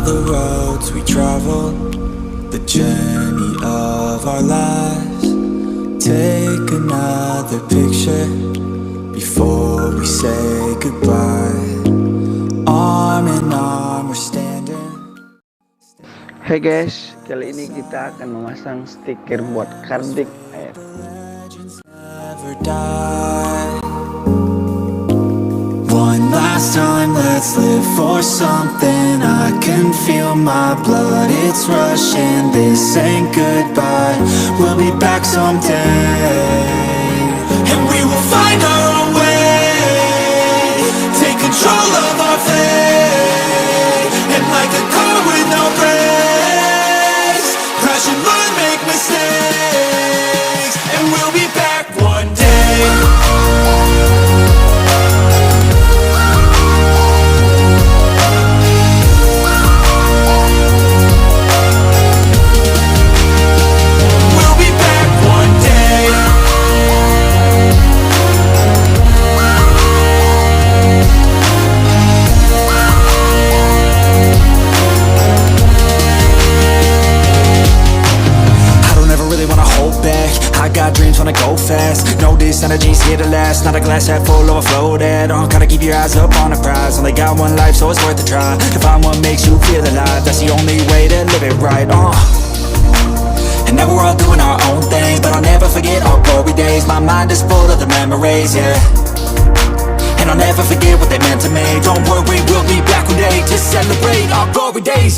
the roads we travel, the journey of our lives. Take another picture before we say goodbye. Arm in arm we're standing. Hey guys, kali ini kita akan memasang stiker buat karding air. One last time, let's live for something. I can feel my blood, it's rushing. This ain't goodbye, we'll be back someday. And we will find our own way, take control of our fate. And like a car with no brakes, crash and learn, make mistakes. And we'll be back one day. I got dreams, wanna go fast. Know this energy's here to last. Not a glass half full, overflow that. Gotta keep your eyes up on the prize. Only got one life, so it's worth a try. To find what makes you feel alive, that's the only way to live it right. And now we're all doing our own things, but I'll never forget our glory days. My mind is full of the memories, yeah. And I'll never forget what they meant to me. Don't worry, we'll be back one day to celebrate our glory days.